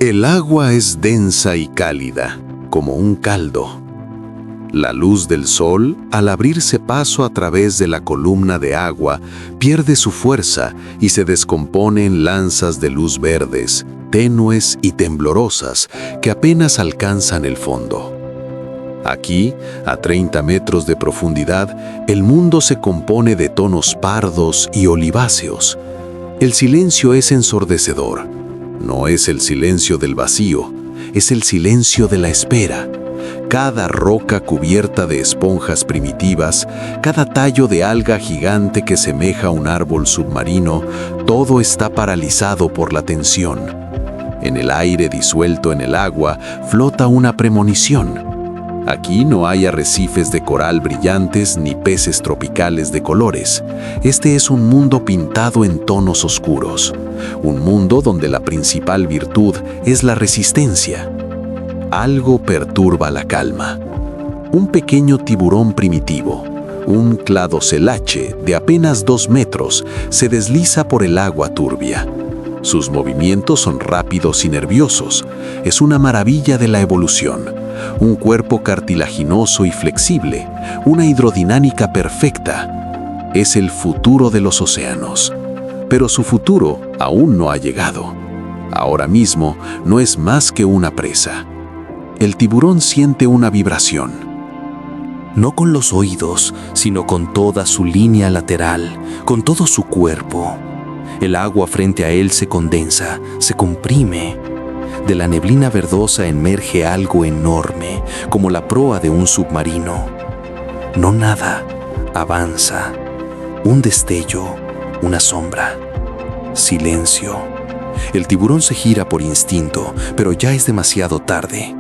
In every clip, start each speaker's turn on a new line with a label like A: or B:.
A: El agua es densa y cálida, como un caldo. La luz del sol, al abrirse paso a través de la columna de agua, pierde su fuerza y se descompone en lanzas de luz verdes, tenues y temblorosas, que apenas alcanzan el fondo. Aquí, a 30 metros de profundidad, el mundo se compone de tonos pardos y oliváceos. El silencio es ensordecedor. No es el silencio del vacío, es el silencio de la espera. Cada roca cubierta de esponjas primitivas, cada tallo de alga gigante que semeja un árbol submarino, todo está paralizado por la tensión. En el aire disuelto en el agua flota una premonición. Aquí no hay arrecifes de coral brillantes ni peces tropicales de colores. Este es un mundo pintado en tonos oscuros. Un mundo donde la principal virtud es la resistencia. Algo perturba la calma. Un pequeño tiburón primitivo, un cladocelache de apenas 2 metros, se desliza por el agua turbia. Sus movimientos son rápidos y nerviosos. Es una maravilla de la evolución. Un cuerpo cartilaginoso y flexible, una hidrodinámica perfecta. Es el futuro de los océanos. Pero su futuro aún no ha llegado. Ahora mismo no es más que una presa. El tiburón siente una vibración.
B: No con los oídos, sino con toda su línea lateral, con todo su cuerpo. El agua frente a él se condensa, se comprime. De la neblina verdosa emerge algo enorme, como la proa de un submarino. No nada, avanza. Un destello, una sombra. Silencio. El tiburón se gira por instinto, pero ya es demasiado tarde.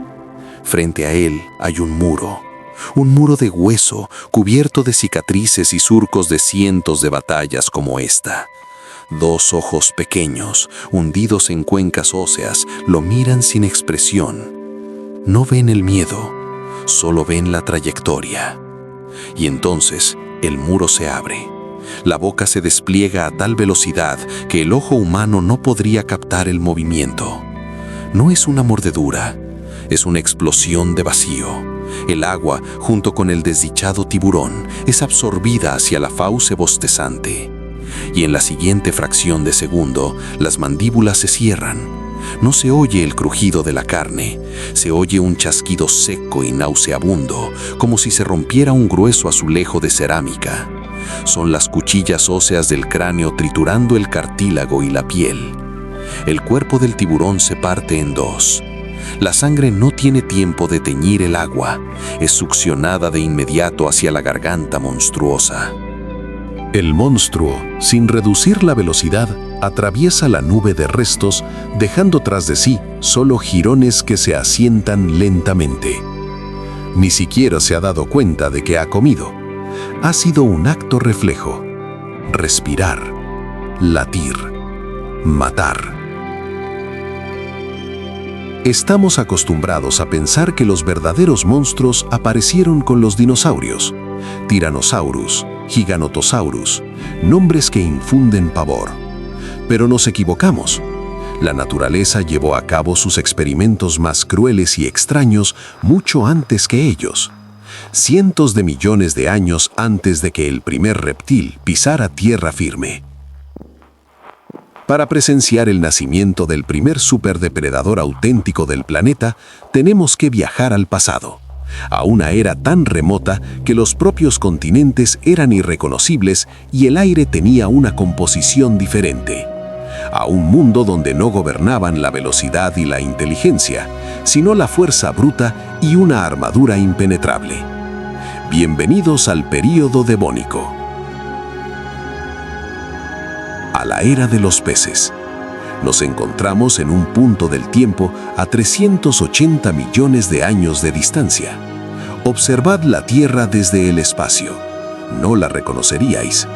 B: Frente a él hay un muro de hueso cubierto de cicatrices y surcos de cientos de batallas como esta. 2 ojos pequeños, hundidos en cuencas óseas, lo miran sin expresión. No ven el miedo, solo ven la trayectoria. Y entonces el muro se abre. La boca se despliega a tal velocidad que el ojo humano no podría captar el movimiento. No es una mordedura, es una explosión de vacío. El agua, junto con el desdichado tiburón, es absorbida hacia la fauce bostezante. Y en la siguiente fracción de segundo, las mandíbulas se cierran. No se oye el crujido de la carne, se oye un chasquido seco y nauseabundo, como si se rompiera un grueso azulejo de cerámica. Son las cuchillas óseas del cráneo triturando el cartílago y la piel. El cuerpo del tiburón se parte en 2. La sangre no tiene tiempo de teñir el agua, es succionada de inmediato hacia la garganta monstruosa.
A: El monstruo, sin reducir la velocidad, atraviesa la nube de restos, dejando tras de sí solo jirones que se asientan lentamente. Ni siquiera se ha dado cuenta de que ha comido. Ha sido un acto reflejo. Respirar, latir, matar. Estamos acostumbrados a pensar que los verdaderos monstruos aparecieron con los dinosaurios. Tyrannosaurus, Giganotosaurus, nombres que infunden pavor. Pero nos equivocamos. La naturaleza llevó a cabo sus experimentos más crueles y extraños mucho antes que ellos. Cientos de millones de años antes de que el primer reptil pisara tierra firme. Para presenciar el nacimiento del primer superdepredador auténtico del planeta, tenemos que viajar al pasado, a una era tan remota que los propios continentes eran irreconocibles y el aire tenía una composición diferente. A un mundo donde no gobernaban la velocidad y la inteligencia, sino la fuerza bruta y una armadura impenetrable. Bienvenidos al período devónico. A la era de los peces. Nos encontramos en un punto del tiempo a 380 millones de años de distancia. Observad la Tierra desde el espacio. No la reconoceríais.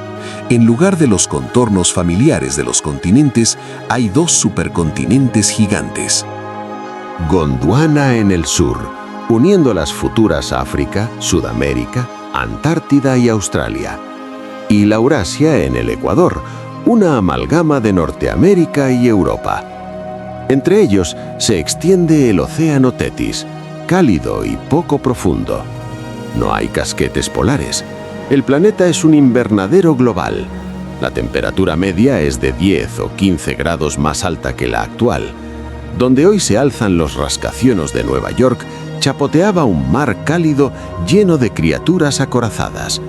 A: En lugar de los contornos familiares de los continentes, hay 2 supercontinentes gigantes.
C: Gondwana en el sur, uniendo las futuras África, Sudamérica, Antártida y Australia. Y Laurasia en el Ecuador, una amalgama de Norteamérica y Europa. Entre ellos se extiende el océano Tetis, cálido y poco profundo. No hay casquetes polares. El planeta es un invernadero global. La temperatura media es de 10 o 15 grados más alta que la actual. Donde hoy se alzan los rascacielos de Nueva York, chapoteaba un mar cálido lleno de criaturas acorazadas.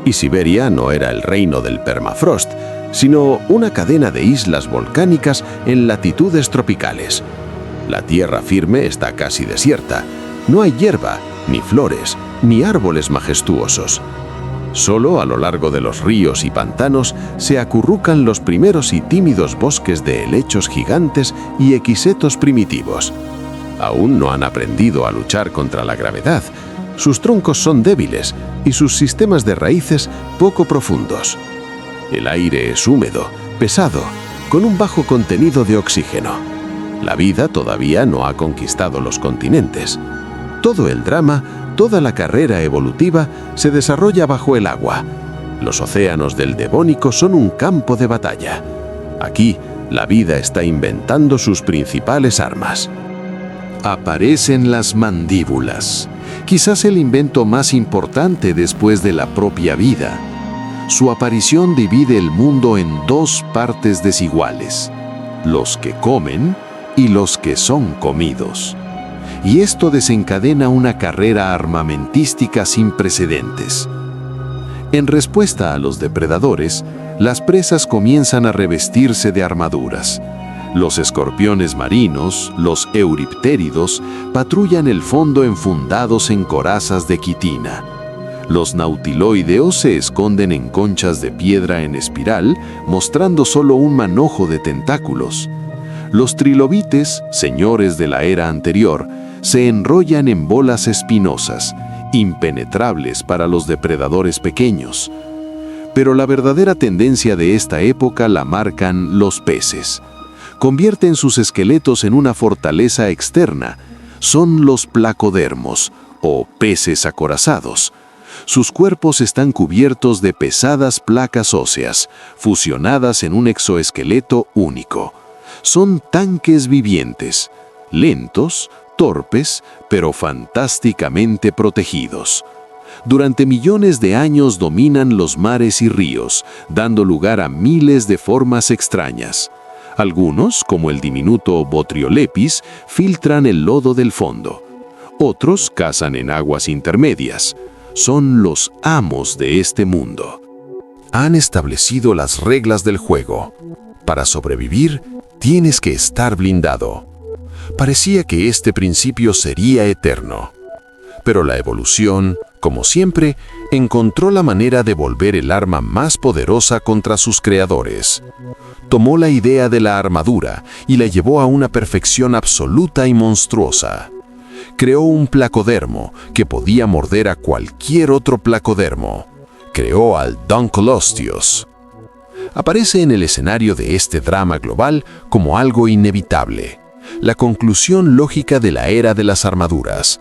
C: Y Siberia no era el reino del permafrost, sino una cadena de islas volcánicas en latitudes tropicales. La tierra firme está casi desierta. No hay hierba, ni flores, ni árboles majestuosos. Solo a lo largo de los ríos y pantanos se acurrucan los primeros y tímidos bosques de helechos gigantes y equisetos primitivos. Aún no han aprendido a luchar contra la gravedad. Sus troncos son débiles y sus sistemas de raíces poco profundos. El aire es húmedo, pesado, con un bajo contenido de oxígeno. La vida todavía no ha conquistado los continentes. Todo el drama, toda la carrera evolutiva se desarrolla bajo el agua. Los océanos del Devónico son un campo de batalla. Aquí, la vida está inventando sus principales armas.
A: Aparecen las mandíbulas, quizás el invento más importante después de la propia vida. Su aparición divide el mundo en dos partes desiguales, los que comen y los que son comidos. Y esto desencadena una carrera armamentística sin precedentes. En respuesta a los depredadores, las presas comienzan a revestirse de armaduras. Los escorpiones marinos, los euriptéridos, patrullan el fondo enfundados en corazas de quitina. Los nautiloideos se esconden en conchas de piedra en espiral, mostrando solo un manojo de tentáculos. Los trilobites, señores de la era anterior, se enrollan en bolas espinosas, impenetrables para los depredadores pequeños. Pero la verdadera tendencia de esta época la marcan los peces. Convierten sus esqueletos en una fortaleza externa. Son los placodermos, o peces acorazados. Sus cuerpos están cubiertos de pesadas placas óseas, fusionadas en un exoesqueleto único. Son tanques vivientes, lentos, torpes, pero fantásticamente protegidos. Durante millones de años dominan los mares y ríos, dando lugar a miles de formas extrañas. Algunos, como el diminuto Botriolepis, filtran el lodo del fondo. Otros cazan en aguas intermedias. Son los amos de este mundo. Han establecido las reglas del juego. Para sobrevivir, tienes que estar blindado. Parecía que este principio sería eterno. Pero la evolución, como siempre, encontró la manera de volver el arma más poderosa contra sus creadores. Tomó la idea de la armadura y la llevó a una perfección absoluta y monstruosa. Creó un placodermo que podía morder a cualquier otro placodermo. Creó al Dunkleosteus. Aparece en el escenario de este drama global como algo inevitable, la conclusión lógica de la era de las armaduras.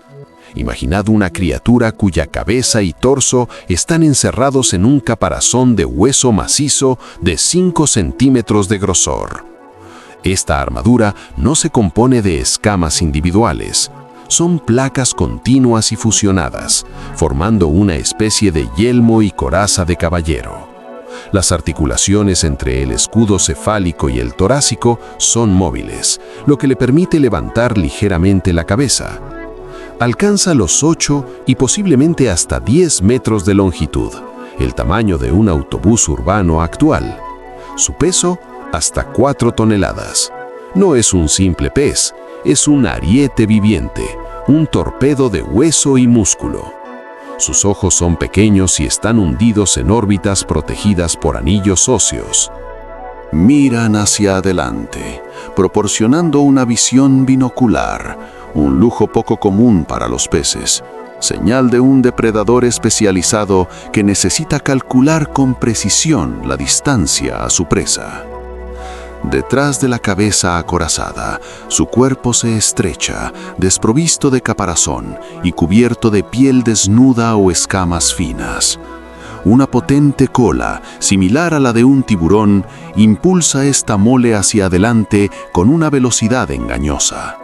A: Imaginad una criatura cuya cabeza y torso están encerrados en un caparazón de hueso macizo de 5 centímetros de grosor. Esta armadura no se compone de escamas individuales. Son placas continuas y fusionadas, formando una especie de yelmo y coraza de caballero. Las articulaciones entre el escudo cefálico y el torácico son móviles, lo que le permite levantar ligeramente la cabeza. Alcanza los 8 y posiblemente hasta 10 metros de longitud, el tamaño de un autobús urbano actual. Su peso, hasta 4 toneladas. No es un simple pez, es un ariete viviente, un torpedo de hueso y músculo. Sus ojos son pequeños y están hundidos en órbitas protegidas por anillos óseos. Miran hacia adelante, proporcionando una visión binocular, un lujo poco común para los peces, señal de un depredador especializado que necesita calcular con precisión la distancia a su presa. Detrás de la cabeza acorazada, su cuerpo se estrecha, desprovisto de caparazón y cubierto de piel desnuda o escamas finas. Una potente cola, similar a la de un tiburón, impulsa esta mole hacia adelante con una velocidad engañosa.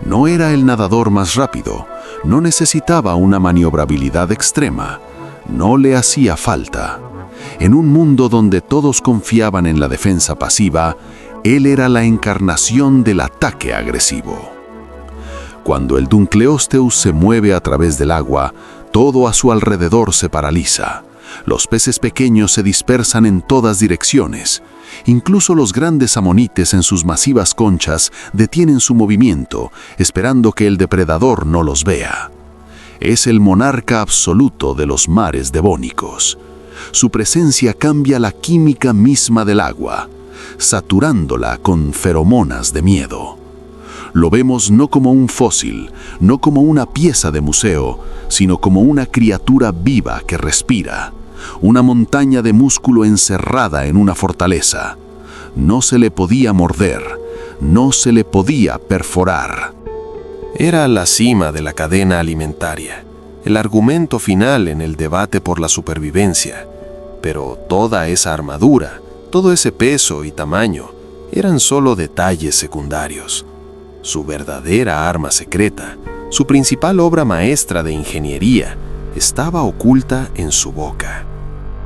A: No era el nadador más rápido, no necesitaba una maniobrabilidad extrema, no le hacía falta. En un mundo donde todos confiaban en la defensa pasiva, él era la encarnación del ataque agresivo. Cuando el Dunkleosteus se mueve a través del agua, todo a su alrededor se paraliza. Los peces pequeños se dispersan en todas direcciones. Incluso los grandes amonites en sus masivas conchas detienen su movimiento, esperando que el depredador no los vea. Es el monarca absoluto de los mares devónicos. Su presencia cambia la química misma del agua, saturándola con feromonas de miedo. Lo vemos no como un fósil, no como una pieza de museo, sino como una criatura viva que respira, una montaña de músculo encerrada en una fortaleza. No se le podía morder, no se le podía perforar.
D: Era la cima de la cadena alimentaria, el argumento final en el debate por la supervivencia. Pero toda esa armadura, todo ese peso y tamaño, eran solo detalles secundarios. Su verdadera arma secreta, su principal obra maestra de ingeniería, estaba oculta en su boca.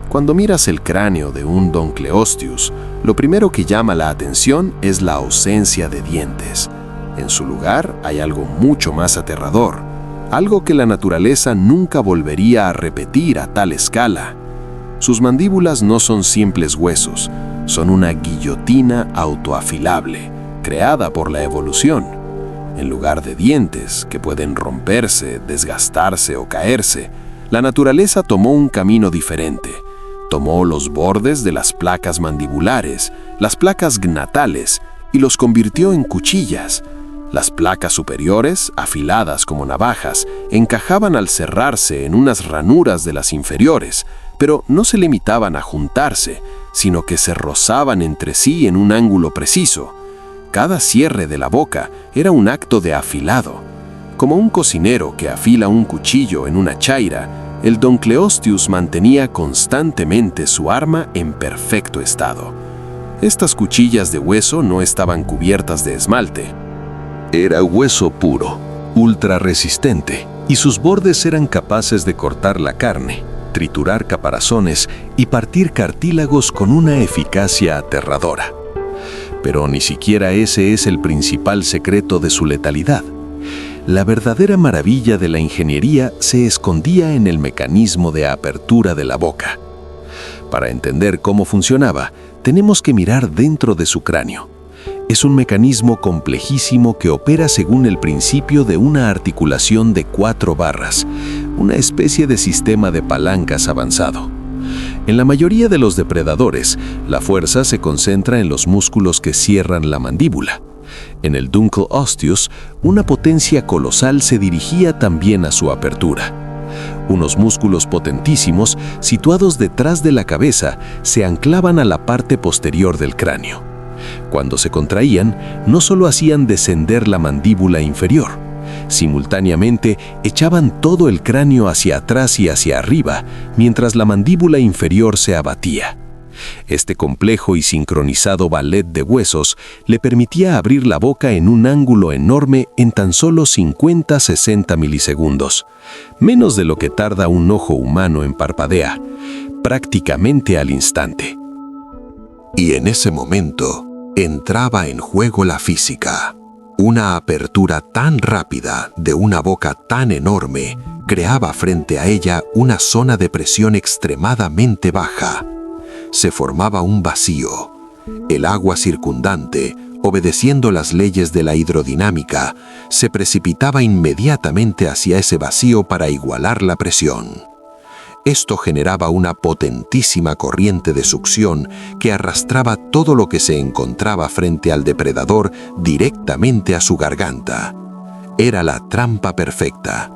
D: Cuando miras el cráneo de un Dunkleosteus, lo primero que llama la atención es la ausencia de dientes. En su lugar hay algo mucho más aterrador, algo que la naturaleza nunca volvería a repetir a tal escala. Sus mandíbulas no son simples huesos, son una guillotina autoafilable, creada por la evolución. En lugar de dientes, que pueden romperse, desgastarse o caerse, la naturaleza tomó un camino diferente. Tomó los bordes de las placas mandibulares, las placas gnatales, y los convirtió en cuchillas. Las placas superiores, afiladas como navajas, encajaban al cerrarse en unas ranuras de las inferiores, pero no se limitaban a juntarse, sino que se rozaban entre sí en un ángulo preciso. Cada cierre de la boca era un acto de afilado. Como un cocinero que afila un cuchillo en una chaira, el Dunkleosteus mantenía constantemente su arma en perfecto estado. Estas cuchillas de hueso no estaban cubiertas de esmalte.
A: Era hueso puro, ultra resistente, y sus bordes eran capaces de cortar la carne, triturar caparazones y partir cartílagos con una eficacia aterradora. Pero ni siquiera ese es el principal secreto de su letalidad. La verdadera maravilla de la ingeniería se escondía en el mecanismo de apertura de la boca. Para entender cómo funcionaba, tenemos que mirar dentro de su cráneo. Es un mecanismo complejísimo que opera según el principio de una articulación de 4 barras, una especie de sistema de palancas avanzado. En la mayoría de los depredadores, la fuerza se concentra en los músculos que cierran la mandíbula. En el Dunkleosteus, una potencia colosal se dirigía también a su apertura. Unos músculos potentísimos, situados detrás de la cabeza, se anclaban a la parte posterior del cráneo. Cuando se contraían, no solo hacían descender la mandíbula inferior, simultáneamente echaban todo el cráneo hacia atrás y hacia arriba, mientras la mandíbula inferior se abatía. Este complejo y sincronizado ballet de huesos le permitía abrir la boca en un ángulo enorme en tan solo 50-60 milisegundos, menos de lo que tarda un ojo humano en parpadear, prácticamente al instante.
E: Y en ese momento entraba en juego la física. Una apertura tan rápida de una boca tan enorme creaba frente a ella una zona de presión extremadamente baja. Se formaba un vacío. El agua circundante, obedeciendo las leyes de la hidrodinámica, se precipitaba inmediatamente hacia ese vacío para igualar la presión. Esto generaba una potentísima corriente de succión que arrastraba todo lo que se encontraba frente al depredador directamente a su garganta. Era la trampa perfecta.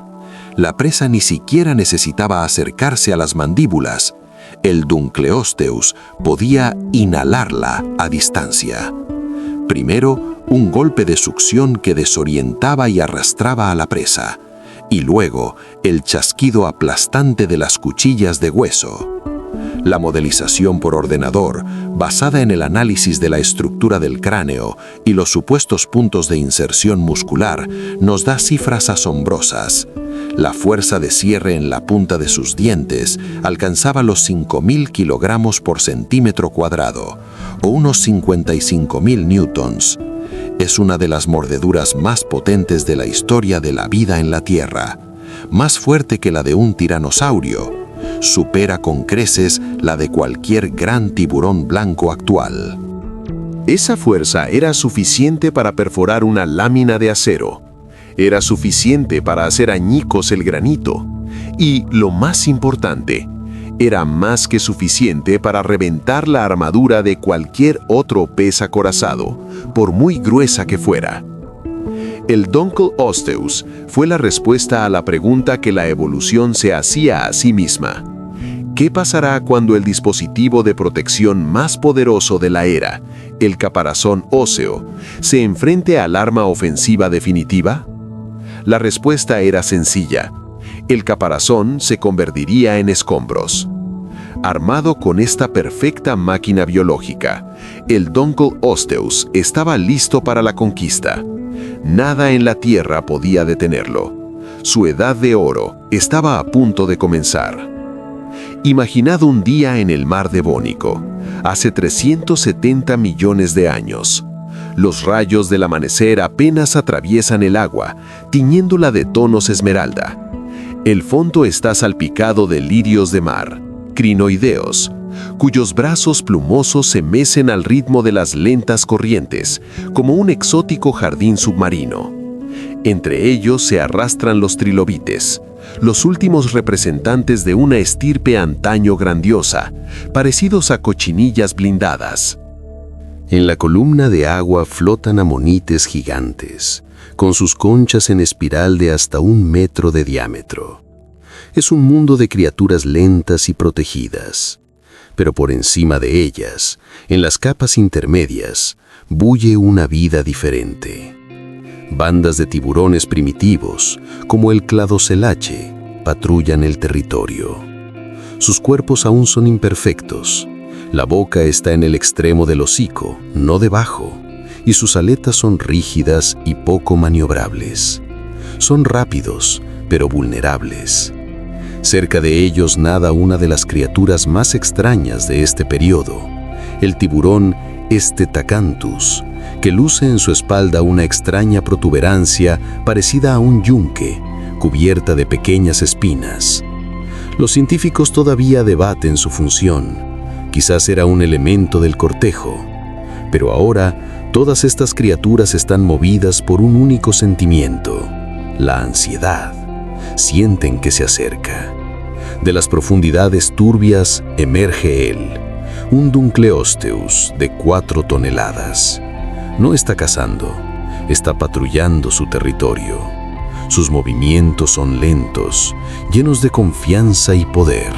E: La presa ni siquiera necesitaba acercarse a las mandíbulas. El Dunkleosteus podía inhalarla a distancia. Primero, un golpe de succión que desorientaba y arrastraba a la presa, y luego el chasquido aplastante de las cuchillas de hueso. La modelización por ordenador, basada en el análisis de la estructura del cráneo y los supuestos puntos de inserción muscular, nos da cifras asombrosas. La fuerza de cierre en la punta de sus dientes alcanzaba los 5.000 kilogramos por centímetro cuadrado, o unos 55.000 newtons. Es una de las mordeduras más potentes de la historia de la vida en la Tierra, más fuerte que la de un tiranosaurio. Supera con creces la de cualquier gran tiburón blanco actual.
C: Esa fuerza era suficiente para perforar una lámina de acero. Era suficiente para hacer añicos el granito. Y, lo más importante, era más que suficiente para reventar la armadura de cualquier otro pez acorazado, por muy gruesa que fuera. El Dunkleosteus fue la respuesta a la pregunta que la evolución se hacía a sí misma. ¿Qué pasará cuando el dispositivo de protección más poderoso de la era, el caparazón óseo, se enfrente al arma ofensiva definitiva? La respuesta era sencilla. El caparazón se convertiría en escombros. Armado con esta perfecta máquina biológica, el Dunkleosteus estaba listo para la conquista. Nada en la Tierra podía detenerlo. Su edad de oro estaba a punto de comenzar. Imaginad un día en el mar Devónico, hace 370 millones de años. Los rayos del amanecer apenas atraviesan el agua, tiñéndola de tonos esmeralda. El fondo está salpicado de lirios de mar, crinoideos, cuyos brazos plumosos se mecen al ritmo de las lentas corrientes, como un exótico jardín submarino. Entre ellos se arrastran los trilobites, los últimos representantes de una estirpe antaño grandiosa, parecidos a cochinillas blindadas.
A: En la columna de agua flotan amonites gigantes, con sus conchas en espiral de hasta 1 metro de diámetro. Es un mundo de criaturas lentas y protegidas. Pero por encima de ellas, en las capas intermedias, bulle una vida diferente. Bandas de tiburones primitivos, como el cladocelache, patrullan el territorio. Sus cuerpos aún son imperfectos. La boca está en el extremo del hocico, no debajo, y sus aletas son rígidas y poco maniobrables. Son rápidos, pero vulnerables. Cerca de ellos nada una de las criaturas más extrañas de este periodo, el tiburón Estetacanthus, que luce en su espalda una extraña protuberancia parecida a un yunque, cubierta de pequeñas espinas. Los científicos todavía debaten su función. Quizás era un elemento del cortejo. Pero ahora, todas estas criaturas están movidas por un único sentimiento: la ansiedad. Sienten que se acerca. De las profundidades turbias emerge él, un Dunkleosteus de 4 toneladas. No está cazando, está patrullando su territorio. Sus movimientos son lentos, llenos de confianza y poder.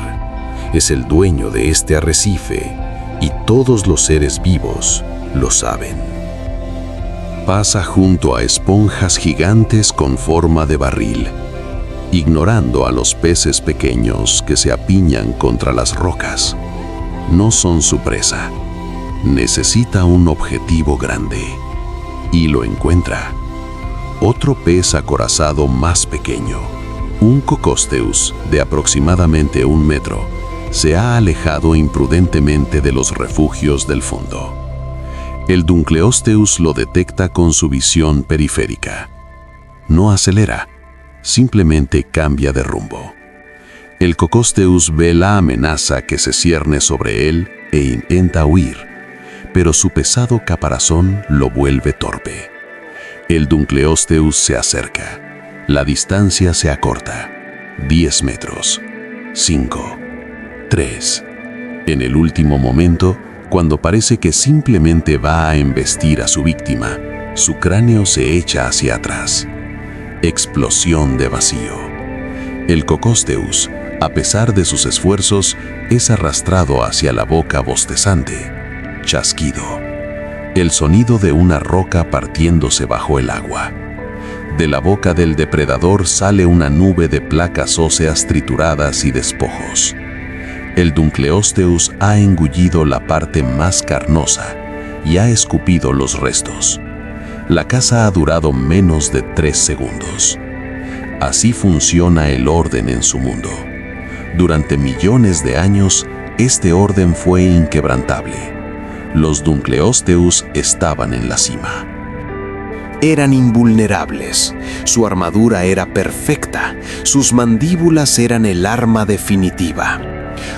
A: Es el dueño de este arrecife y todos los seres vivos lo saben. Pasa junto a esponjas gigantes con forma de barril, ignorando a los peces pequeños que se apiñan contra las rocas. No son su presa. Necesita un objetivo grande. Y lo encuentra. Otro pez acorazado más pequeño, un Cocosteus de aproximadamente 1 metro, se ha alejado imprudentemente de los refugios del fondo. El Dunkleosteus lo detecta con su visión periférica. No acelera, simplemente cambia de rumbo. El Cocosteus ve la amenaza que se cierne sobre él e intenta huir, pero su pesado caparazón lo vuelve torpe. El Dunkleosteus se acerca. La distancia se acorta. 10 metros. 5. 3. En el último momento, cuando parece que simplemente va a embestir a su víctima, su cráneo se echa hacia atrás. Explosión de vacío. El Cocosteus, a pesar de sus esfuerzos, es arrastrado hacia la boca bostezante. Chasquido. El sonido de una roca partiéndose bajo el agua. De la boca del depredador sale una nube de placas óseas trituradas y despojos.
E: El Dunkleosteus ha engullido la parte más carnosa y ha escupido los restos. La caza ha durado menos de 3 segundos. Así funciona el orden en su mundo. Durante millones de años, este orden fue inquebrantable. Los Dunkleosteus estaban en la cima.
A: Eran invulnerables, su armadura era perfecta, sus mandíbulas eran el arma definitiva.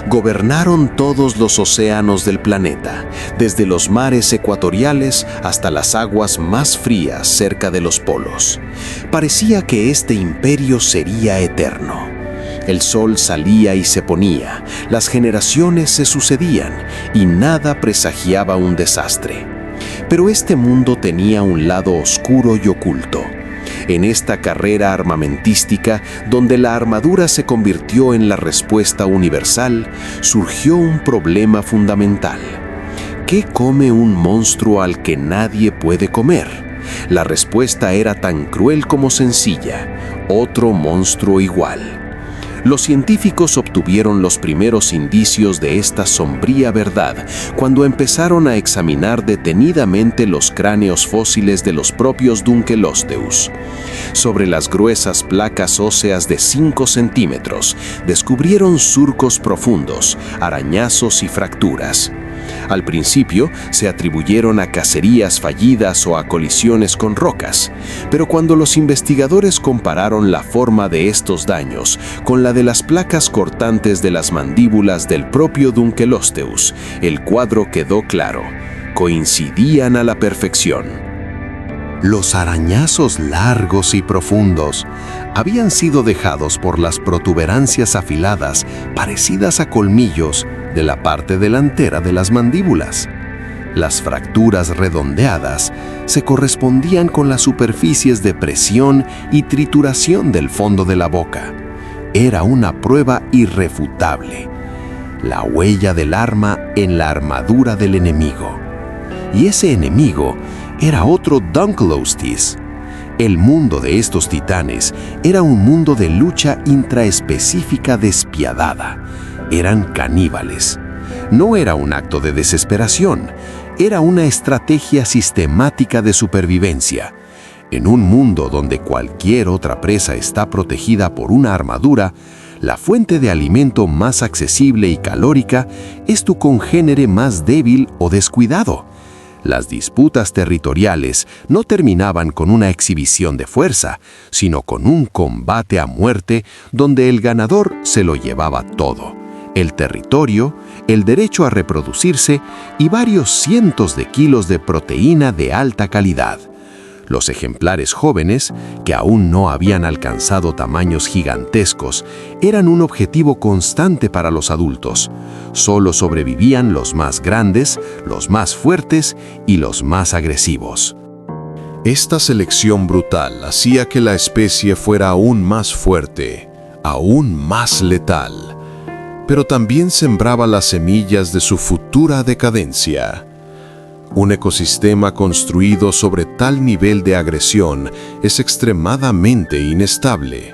A: Gobernaron todos los océanos del planeta, desde los mares ecuatoriales hasta las aguas más frías cerca de los polos. Parecía que este imperio sería eterno. El sol salía y se ponía, las generaciones se sucedían y nada presagiaba un desastre. Pero este mundo tenía un lado oscuro y oculto. En esta carrera armamentística, donde la armadura se convirtió en la respuesta universal, surgió un problema fundamental. ¿Qué come un monstruo al que nadie puede comer? La respuesta era tan cruel como sencilla: otro monstruo igual. Los científicos obtuvieron los primeros indicios de esta sombría verdad cuando empezaron a examinar detenidamente los cráneos fósiles de los propios Dunkleosteus. Sobre las gruesas placas óseas de 5 centímetros, descubrieron surcos profundos, arañazos y fracturas. Al principio se atribuyeron a cacerías fallidas o a colisiones con rocas, pero cuando los investigadores compararon la forma de estos daños con la de las placas cortantes de las mandíbulas del propio Dunkleosteus, el cuadro quedó claro: coincidían a la perfección.
B: Los arañazos largos y profundos habían sido dejados por las protuberancias afiladas parecidas a colmillos de la parte delantera de las mandíbulas. Las fracturas redondeadas se correspondían con las superficies de presión y trituración del fondo de la boca. Era una prueba irrefutable: la huella del arma en la armadura del enemigo. Y ese enemigo era otro Dunkleosteus. El mundo de estos titanes era un mundo de lucha intraespecífica despiadada. Eran caníbales. No era un acto de desesperación, era una estrategia sistemática de supervivencia. En un mundo donde cualquier otra presa está protegida por una armadura, la fuente de alimento más accesible y calórica es tu congénere más débil o descuidado. Las disputas territoriales no terminaban con una exhibición de fuerza, sino con un combate a muerte donde el ganador se lo llevaba todo: el territorio, el derecho a reproducirse y varios cientos de kilos de proteína de alta calidad. Los ejemplares jóvenes, que aún no habían alcanzado tamaños gigantescos, eran un objetivo constante para los adultos. Solo sobrevivían los más grandes, los más fuertes y los más agresivos.
D: Esta selección brutal hacía que la especie fuera aún más fuerte, aún más letal, pero también sembraba las semillas de su futura decadencia. Un ecosistema construido sobre tal nivel de agresión es extremadamente inestable.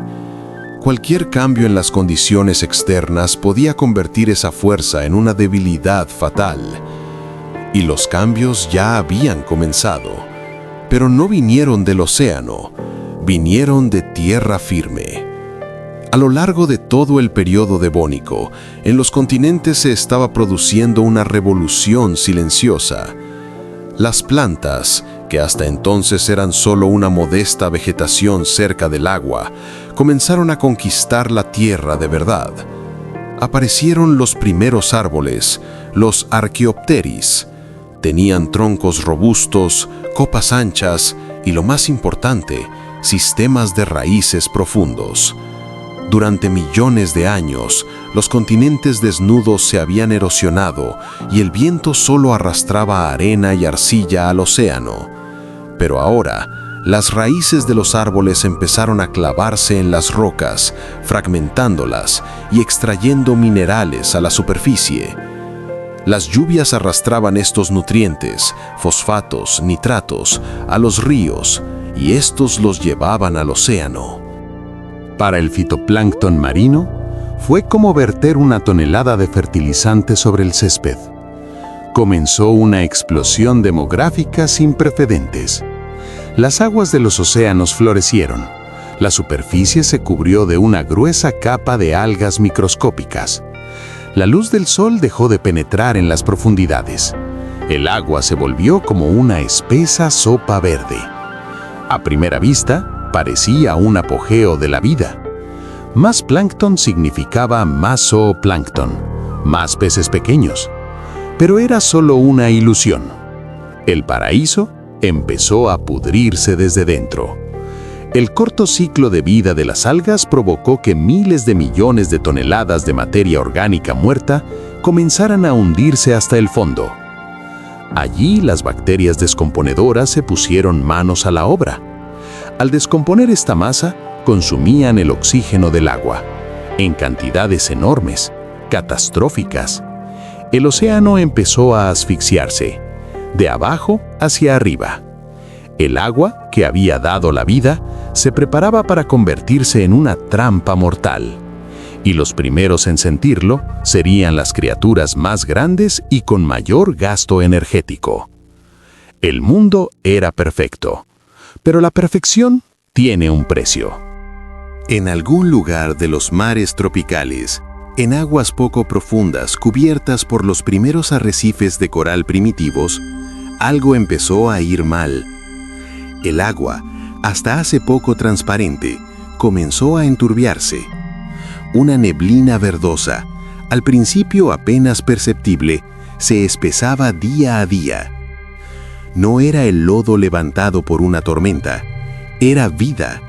D: Cualquier cambio en las condiciones externas podía convertir esa fuerza en una debilidad fatal. Y los cambios ya habían comenzado, pero no vinieron del océano, vinieron de tierra firme. A lo largo de todo el periodo devónico, en los continentes se estaba produciendo una revolución silenciosa. Las plantas, que hasta entonces eran solo una modesta vegetación cerca del agua, comenzaron a conquistar la tierra de verdad. Aparecieron los primeros árboles, los Archaeopteris. Tenían troncos robustos, copas anchas y, lo más importante, sistemas de raíces profundos. Durante millones de años, los continentes desnudos se habían erosionado y el viento solo arrastraba arena y arcilla al océano. Pero ahora, las raíces de los árboles empezaron a clavarse en las rocas, fragmentándolas y extrayendo minerales a la superficie. Las lluvias arrastraban estos nutrientes, fosfatos, nitratos, a los ríos, y estos los llevaban al océano.
C: Para el fitoplancton marino,
A: Fue como verter una tonelada de fertilizante sobre el césped. Comenzó una explosión demográfica sin precedentes. Las aguas de los océanos florecieron. La superficie se cubrió de una gruesa capa de algas microscópicas. La luz del sol dejó de penetrar en las profundidades. El agua se volvió como una espesa sopa verde. A primera vista, parecía un apogeo de la vida. Más plancton significaba más zooplancton, más peces pequeños. Pero era solo una ilusión. El paraíso empezó a pudrirse desde dentro. El corto ciclo de vida de las algas provocó que miles de millones de toneladas de materia orgánica muerta comenzaran a hundirse hasta el fondo. Allí las bacterias descomponedoras se pusieron manos a la obra. Al descomponer esta masa, consumían el oxígeno del agua, en cantidades enormes, catastróficas. El océano empezó a asfixiarse, de abajo hacia arriba. El agua, que había dado la vida, se preparaba para convertirse en una trampa mortal. Y los primeros en sentirlo serían las criaturas más grandes y con mayor gasto energético. El mundo era perfecto, pero la perfección tiene un precio.
E: En algún lugar de los mares tropicales, en aguas poco profundas cubiertas por los primeros arrecifes de coral primitivos, algo empezó a ir mal. El agua, hasta hace poco transparente, comenzó a enturbiarse. Una neblina verdosa, al principio apenas perceptible, se espesaba día a día. No era el lodo levantado por una tormenta, era vida.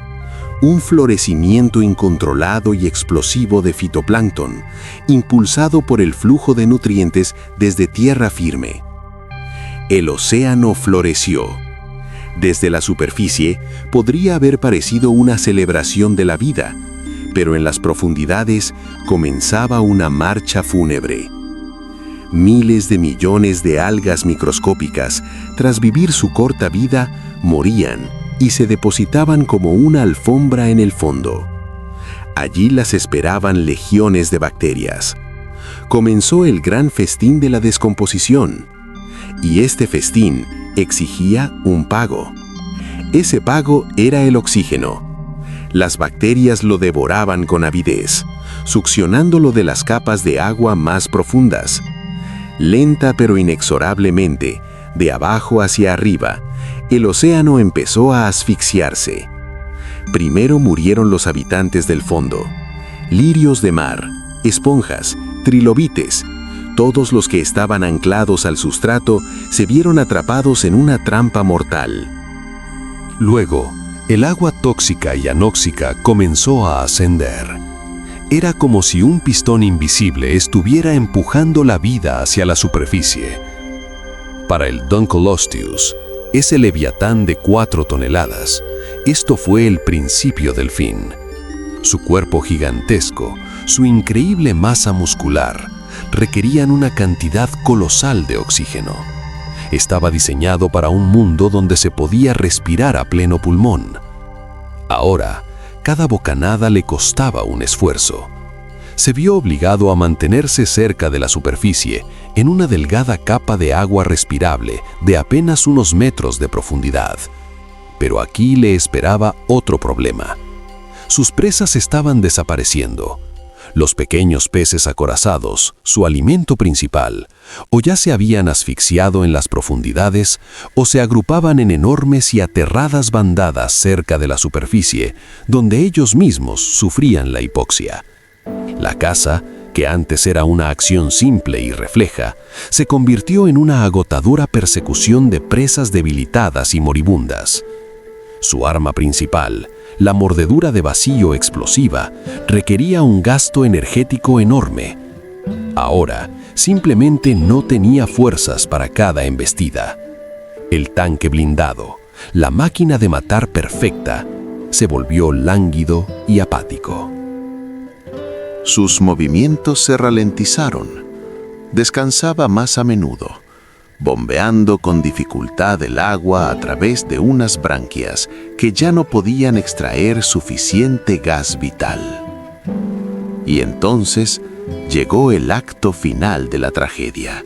E: Un florecimiento incontrolado y explosivo de fitoplancton, impulsado por el flujo de nutrientes desde tierra firme. El océano floreció. Desde la superficie podría haber parecido una celebración de la vida, pero en las profundidades comenzaba una marcha fúnebre. Miles de millones de algas microscópicas, tras vivir su corta vida, morían y se depositaban como una alfombra en el fondo. Allí las esperaban legiones de bacterias. Comenzó el gran festín de la descomposición. Y este festín exigía un pago. Ese pago era el oxígeno. Las bacterias lo devoraban con avidez, succionándolo de las capas de agua más profundas. Lenta pero inexorablemente, de abajo hacia arriba, el océano empezó a asfixiarse. Primero murieron los habitantes del fondo, lirios de mar, esponjas, trilobites. Todos los que estaban anclados al sustrato se vieron atrapados en una trampa mortal.
A: Luego, el agua tóxica y anóxica comenzó a ascender. Era como si un pistón invisible estuviera empujando la vida hacia la superficie. Para el Dunkleosteus, ese leviatán de 4 toneladas, esto fue el principio del fin. Su cuerpo gigantesco, su increíble masa muscular, requerían una cantidad colosal de oxígeno. Estaba diseñado para un mundo donde se podía respirar a pleno pulmón. Ahora, cada bocanada le costaba un esfuerzo. Se vio obligado a mantenerse cerca de la superficie, en una delgada capa de agua respirable de apenas unos metros de profundidad. Pero aquí le esperaba otro problema. Sus presas estaban desapareciendo. Los pequeños peces acorazados, su alimento principal, o ya se habían asfixiado en las profundidades, o se agrupaban en enormes y aterradas bandadas cerca de la superficie, donde ellos mismos sufrían la hipoxia. La caza, que antes era una acción simple y refleja, se convirtió en una agotadora persecución de presas debilitadas y moribundas. Su arma principal, la mordedura de vacío explosiva, requería un gasto energético enorme. Ahora, simplemente no tenía fuerzas para cada embestida. El tanque blindado, la máquina de matar perfecta, se volvió lánguido y apático.
E: Sus movimientos se ralentizaron. Descansaba más a menudo, bombeando con dificultad el agua a través de unas branquias que ya no podían extraer suficiente gas vital.
A: Y entonces llegó el acto final de la tragedia.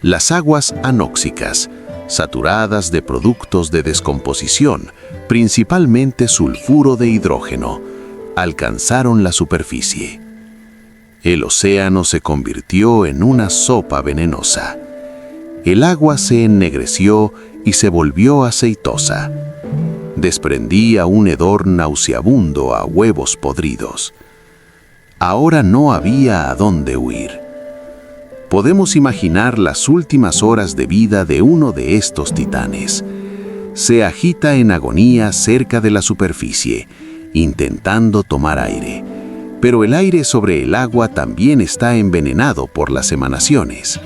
A: Las aguas anóxicas, saturadas de productos de descomposición, principalmente sulfuro de hidrógeno, alcanzaron la superficie. El océano se convirtió en una sopa venenosa. El agua se ennegreció y se volvió aceitosa. Desprendía un hedor nauseabundo a huevos podridos. Ahora no había a dónde huir. Podemos imaginar las últimas horas de vida de uno de estos titanes. Se agita en agonía cerca de la superficie, intentando tomar aire. Pero el aire sobre el agua también está envenenado por las emanaciones.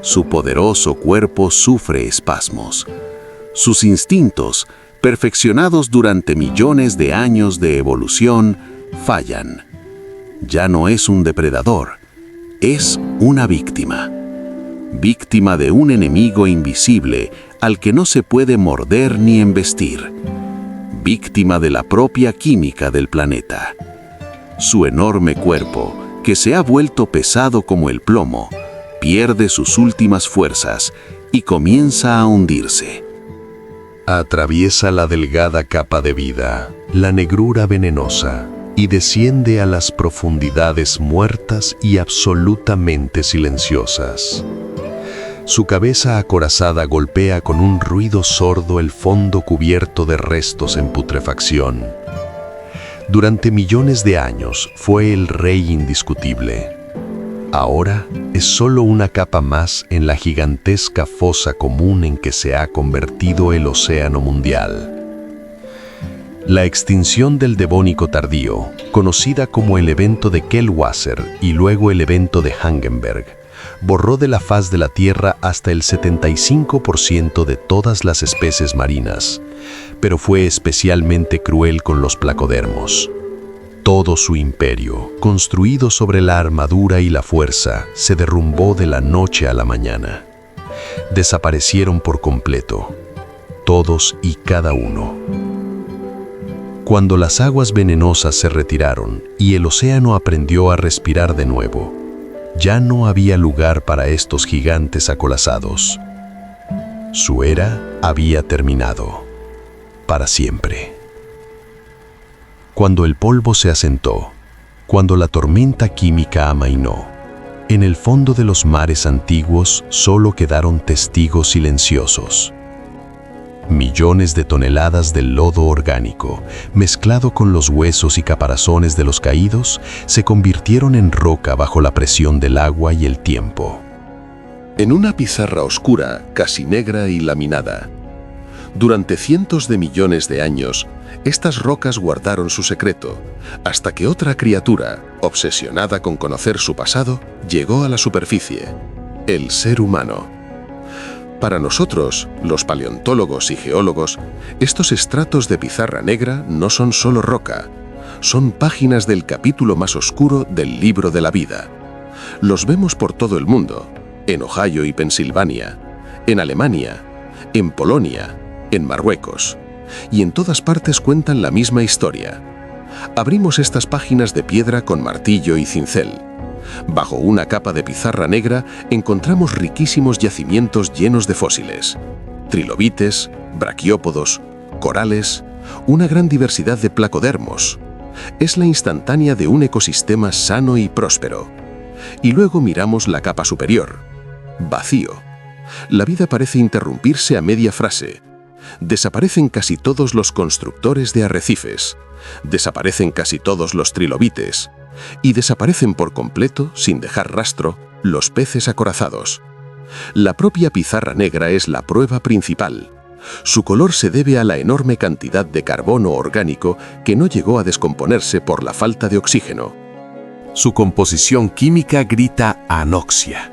A: Su poderoso cuerpo sufre espasmos. Sus instintos, perfeccionados durante millones de años de evolución, fallan. Ya no es un depredador, es una víctima. Víctima de un enemigo invisible al que no se puede morder ni embestir. Víctima de la propia química del planeta. Su enorme cuerpo, que se ha vuelto pesado como el plomo, pierde sus últimas fuerzas y comienza a hundirse.
E: Atraviesa la delgada capa de vida, la negrura venenosa, y desciende a las profundidades muertas y absolutamente silenciosas. Su cabeza acorazada golpea con un ruido sordo el fondo cubierto de restos en putrefacción. Durante millones de años fue el rey indiscutible. Ahora es solo una capa más en la gigantesca fosa común en que se ha convertido el océano mundial. La extinción del Devónico tardío, conocida como el evento de Kellwasser y luego el evento de Hangenberg, borró de la faz de la Tierra hasta el 75% de todas las especies marinas, pero fue especialmente cruel con los placodermos. Todo su imperio, construido sobre la armadura y la fuerza, se derrumbó de la noche a la mañana. Desaparecieron por completo, todos y cada uno. Cuando las aguas venenosas se retiraron y el océano aprendió a respirar de nuevo, ya no había lugar para estos gigantes acorazados. Su era había terminado, para siempre. Cuando el polvo se asentó, cuando la tormenta química amainó, en el fondo de los mares antiguos solo quedaron testigos silenciosos. Millones de toneladas de lodo orgánico, mezclado con los huesos y caparazones de los caídos, se convirtieron en roca bajo la presión del agua y el tiempo.
D: En una pizarra oscura, casi negra y laminada. Durante cientos de millones de años, estas rocas guardaron su secreto, hasta que otra criatura, obsesionada con conocer su pasado, llegó a la superficie: el ser humano. Para nosotros, los paleontólogos y geólogos, estos estratos de pizarra negra no son solo roca, son páginas del capítulo más oscuro del libro de la vida. Los vemos por todo el mundo, en Ohio y Pensilvania, en Alemania, en Polonia, en Marruecos, y en todas partes cuentan la misma historia. Abrimos estas páginas de piedra con martillo y cincel. Bajo una capa de pizarra negra encontramos riquísimos yacimientos llenos de fósiles, trilobites, braquiópodos, corales, una gran diversidad de placodermos. Es la instantánea de un ecosistema sano y próspero. Y luego miramos la capa superior. Vacío. La vida parece interrumpirse a media frase. Desaparecen casi todos los constructores de arrecifes. Desaparecen casi todos los trilobites. Y desaparecen por completo, sin dejar rastro, los peces acorazados. La propia pizarra negra es la prueba principal. Su color se debe a la enorme cantidad de carbono orgánico que no llegó a descomponerse por la falta de oxígeno.
A: Su composición química grita anoxia.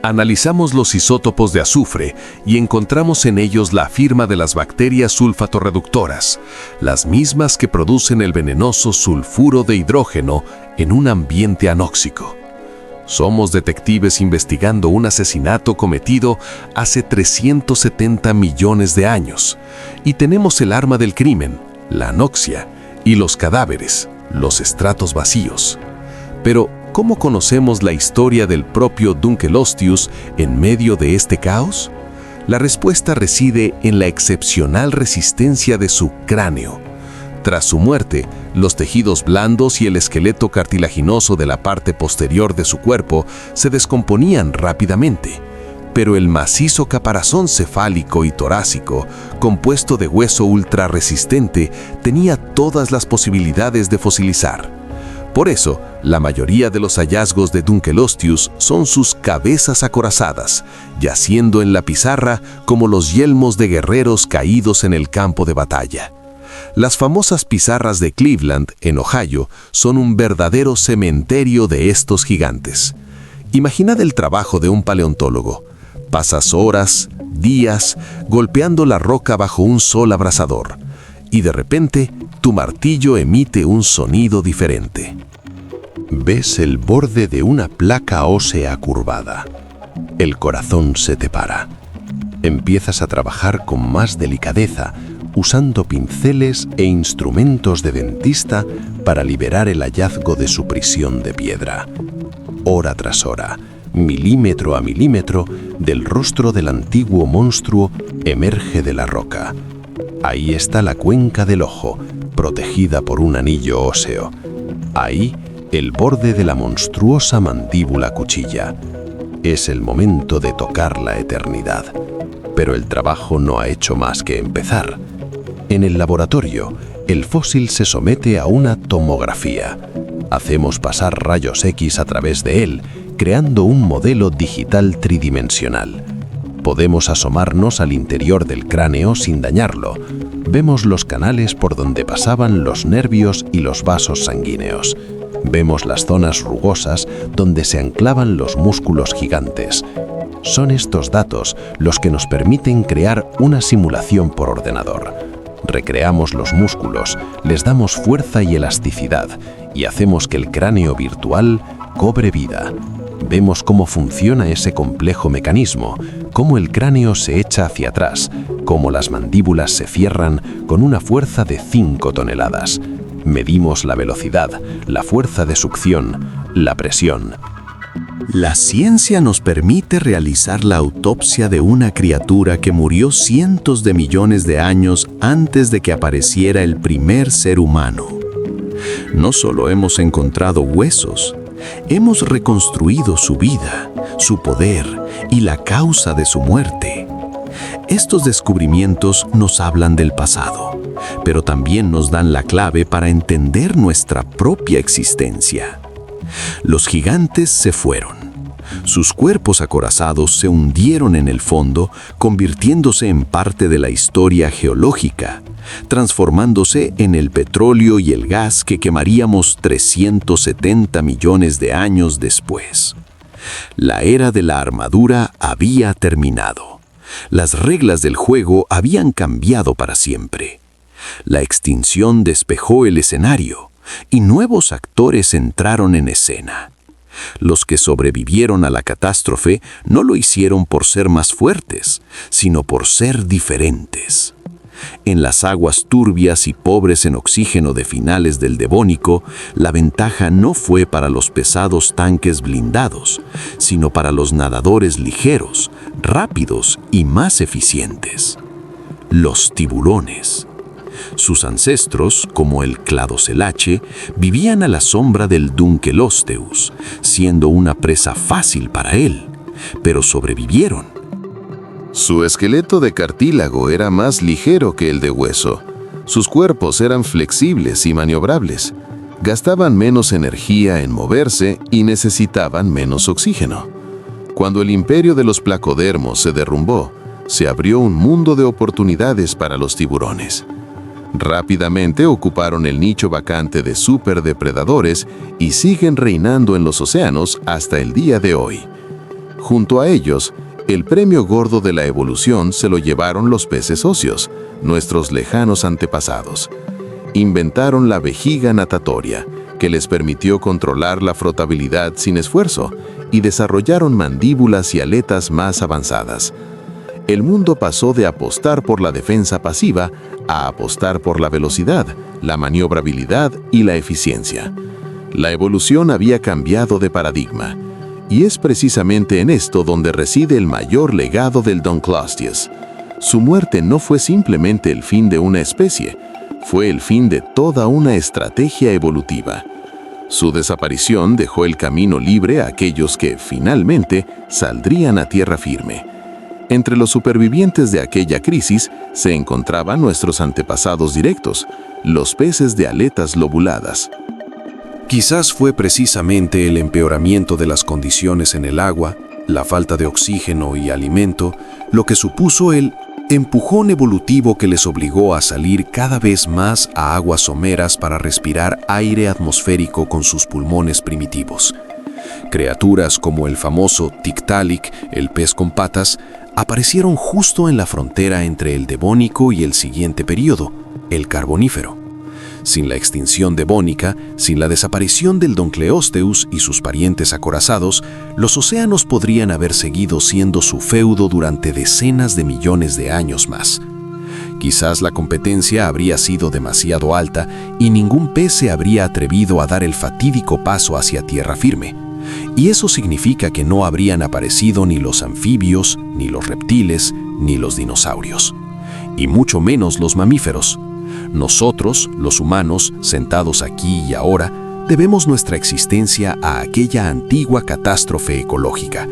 A: Analizamos los isótopos de azufre y encontramos en ellos la firma de las bacterias sulfatorreductoras, las mismas que producen el venenoso sulfuro de hidrógeno en un ambiente anóxico. Somos detectives investigando un asesinato cometido hace 370 millones de años y tenemos el arma del crimen, la anoxia, y los cadáveres, los estratos vacíos. Pero, ¿cómo conocemos la historia del propio Dunkelostius en medio de este caos? La respuesta reside en la excepcional resistencia de su cráneo. Tras su muerte, los tejidos blandos y el esqueleto cartilaginoso de la parte posterior de su cuerpo se descomponían rápidamente, pero el macizo caparazón cefálico y torácico, compuesto de hueso ultrarresistente, tenía todas las posibilidades de fosilizar. Por eso, la mayoría de los hallazgos de Dunkelostius son sus cabezas acorazadas, yaciendo en la pizarra como los yelmos de guerreros caídos en el campo de batalla. Las famosas pizarras de Cleveland, en Ohio, son un verdadero cementerio de estos gigantes. Imaginad el trabajo de un paleontólogo. Pasas horas, días, golpeando la roca bajo un sol abrasador, y de repente tu martillo emite un sonido diferente.
C: Ves el borde de una placa ósea curvada. El corazón se te para. Empiezas a trabajar con más delicadeza, usando pinceles e instrumentos de dentista para liberar el hallazgo de su prisión de piedra. Hora tras hora, milímetro a milímetro, del rostro del antiguo monstruo emerge de la roca. Ahí está la cuenca del ojo, protegida por un anillo óseo. Ahí, el borde de la monstruosa mandíbula cuchilla. Es el momento de tocar la eternidad. Pero el trabajo no ha hecho más que empezar. En el laboratorio, el fósil se somete a una tomografía. Hacemos pasar rayos X a través de él, creando un modelo digital tridimensional. Podemos asomarnos al interior del cráneo sin dañarlo. Vemos los canales por donde pasaban los nervios y los vasos sanguíneos. Vemos las zonas rugosas donde se anclaban los músculos gigantes. Son estos datos los que nos permiten crear una simulación por ordenador. Recreamos los músculos, les damos fuerza y elasticidad y hacemos que el cráneo virtual cobre vida. Vemos cómo funciona ese complejo mecanismo, cómo el cráneo se echa hacia atrás, cómo las mandíbulas se cierran con una fuerza de 5 toneladas. Medimos la velocidad, la fuerza de succión, la presión.
A: La ciencia nos permite realizar la autopsia de una criatura que murió cientos de millones de años antes de que apareciera el primer ser humano. No solo hemos encontrado huesos, hemos reconstruido su vida, su poder y la causa de su muerte. Estos descubrimientos nos hablan del pasado, pero también nos dan la clave para entender nuestra propia existencia. Los gigantes se fueron. Sus cuerpos acorazados se hundieron en el fondo, convirtiéndose en parte de la historia geológica, transformándose en el petróleo y el gas que quemaríamos 370 millones de años después. La era de la armadura había terminado. Las reglas del juego habían cambiado para siempre. La extinción despejó el escenario y nuevos actores entraron en escena. Los que sobrevivieron a la catástrofe no lo hicieron por ser más fuertes, sino por ser diferentes. En las aguas turbias y pobres en oxígeno de finales del Devónico, la ventaja no fue para los pesados tanques blindados, sino para los nadadores ligeros, rápidos y más eficientes. Los tiburones. Sus ancestros, como el cladocelache, vivían a la sombra del Dunkelosteus, siendo una presa fácil para él, pero sobrevivieron.
D: Su esqueleto de cartílago era más ligero que el de hueso. Sus cuerpos eran flexibles y maniobrables. Gastaban menos energía en moverse y necesitaban menos oxígeno. Cuando el imperio de los placodermos se derrumbó, se abrió un mundo de oportunidades para los tiburones. Rápidamente ocuparon el nicho vacante de superdepredadores y siguen reinando en los océanos hasta el día de hoy. Junto a ellos, el premio gordo de la evolución se lo llevaron los peces óseos, nuestros lejanos antepasados. Inventaron la vejiga natatoria, que les permitió controlar la flotabilidad sin esfuerzo, y desarrollaron mandíbulas y aletas más avanzadas. El mundo pasó de apostar por la defensa pasiva a apostar por la velocidad, la maniobrabilidad y la eficiencia.
A: La evolución había cambiado de paradigma, y es precisamente en esto donde reside el mayor legado del Dunkleosteus. Su muerte no fue simplemente el fin de una especie, fue el fin de toda una estrategia evolutiva. Su desaparición dejó el camino libre a aquellos que, finalmente, saldrían a tierra firme. Entre los supervivientes de aquella crisis se encontraban nuestros antepasados directos, los peces de aletas lobuladas.
D: Quizás fue precisamente el empeoramiento de las condiciones en el agua, la falta de oxígeno y alimento, lo que supuso el empujón evolutivo que les obligó a salir cada vez más a aguas someras para respirar aire atmosférico con sus pulmones primitivos. Criaturas como el famoso Tiktaalik, el pez con patas, aparecieron justo en la frontera entre el Devónico y el siguiente período, el Carbonífero. Sin la extinción devónica, sin la desaparición del Dunkleosteus y sus parientes acorazados, los océanos podrían haber seguido siendo su feudo durante decenas de millones de años más. Quizás la competencia habría sido demasiado alta y ningún pez se habría atrevido a dar el fatídico paso hacia tierra firme. Y eso significa que no habrían aparecido ni los anfibios, ni los reptiles, ni los dinosaurios. Y mucho menos los mamíferos. Nosotros, los humanos, sentados aquí y ahora, debemos nuestra existencia a aquella antigua catástrofe ecológica,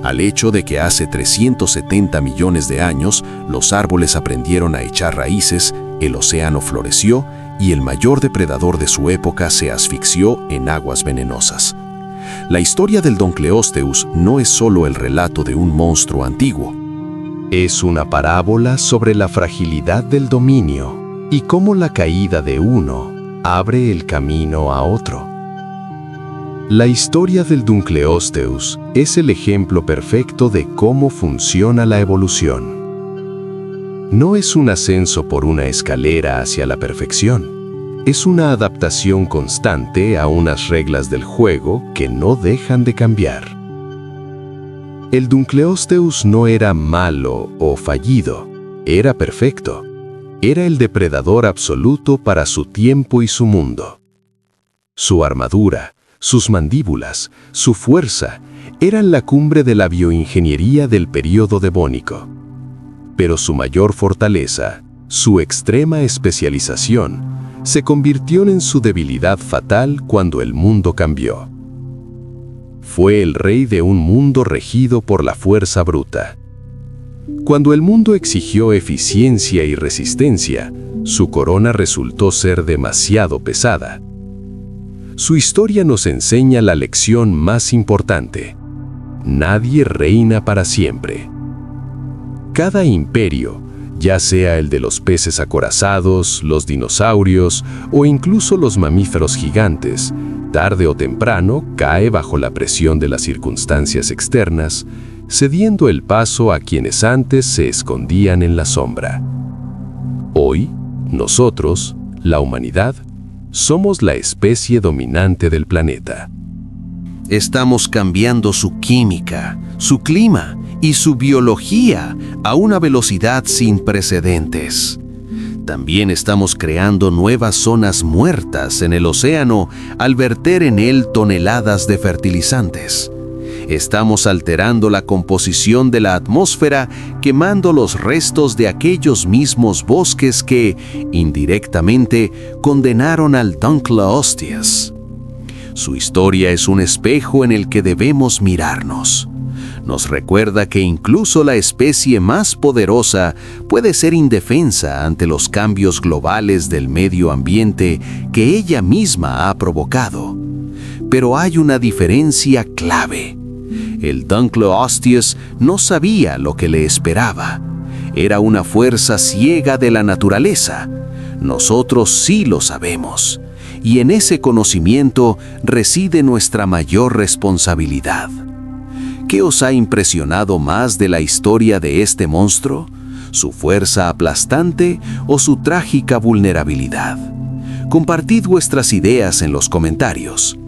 D: al hecho de que hace 370 millones de años los árboles aprendieron a echar raíces, el océano floreció y el mayor depredador de su época se asfixió en aguas venenosas. La historia del Dunkleosteus no es solo el relato de un monstruo antiguo.
F: Es una parábola sobre la fragilidad del dominio y cómo la caída de uno abre el camino a otro. La historia del Dunkleosteus es el ejemplo perfecto de cómo funciona la evolución. No es un ascenso por una escalera hacia la perfección. Es una adaptación constante a unas reglas del juego que no dejan de cambiar. El Dunkleosteus no era malo o fallido, era perfecto. Era el depredador absoluto para su tiempo y su mundo. Su armadura, sus mandíbulas, su fuerza, eran la cumbre de la bioingeniería del período devónico. Pero su mayor fortaleza, su extrema especialización, se convirtió en su debilidad fatal cuando el mundo cambió. Fue el rey de un mundo regido por la fuerza bruta. Cuando el mundo exigió eficiencia y resistencia, su corona resultó ser demasiado pesada. Su historia nos enseña la lección más importante: nadie reina para siempre. Cada imperio, ya sea el de los peces acorazados, los dinosaurios o incluso los mamíferos gigantes, tarde o temprano cae bajo la presión de las circunstancias externas, cediendo el paso a quienes antes se escondían en la sombra. Hoy, nosotros, la humanidad, somos la especie dominante del planeta.
B: Estamos cambiando su química, su clima y su biología a una velocidad sin precedentes. También estamos creando nuevas zonas muertas en el océano al verter en él toneladas de fertilizantes. Estamos alterando la composición de la atmósfera, quemando los restos de aquellos mismos bosques que, indirectamente, condenaron al Dunkleosteus. Su historia es un espejo en el que debemos mirarnos. Nos recuerda que incluso la especie más poderosa puede ser indefensa ante los cambios globales del medio ambiente que ella misma ha provocado. Pero hay una diferencia clave. El Dunkleosteus no sabía lo que le esperaba. Era una fuerza ciega de la naturaleza. Nosotros sí lo sabemos. Y en ese conocimiento reside nuestra mayor responsabilidad. ¿Qué os ha impresionado más de la historia de este monstruo? ¿Su fuerza aplastante o su trágica vulnerabilidad? Compartid vuestras ideas en los comentarios.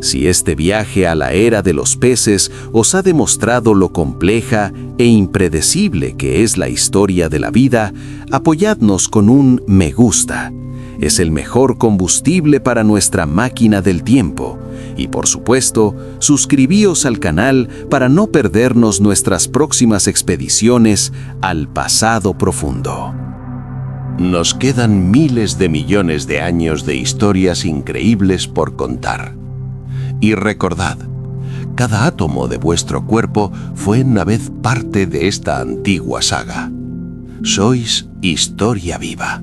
B: Si este viaje a la era de los peces os ha demostrado lo compleja e impredecible que es la historia de la vida, apoyadnos con un me gusta.
A: es el mejor combustible para nuestra máquina del tiempo. Y por supuesto, suscribíos al canal para no perdernos nuestras próximas expediciones al pasado profundo.
C: Nos quedan miles de millones de años de historias increíbles por contar. Y recordad, cada átomo de vuestro cuerpo fue una vez parte de esta antigua saga. Sois historia viva.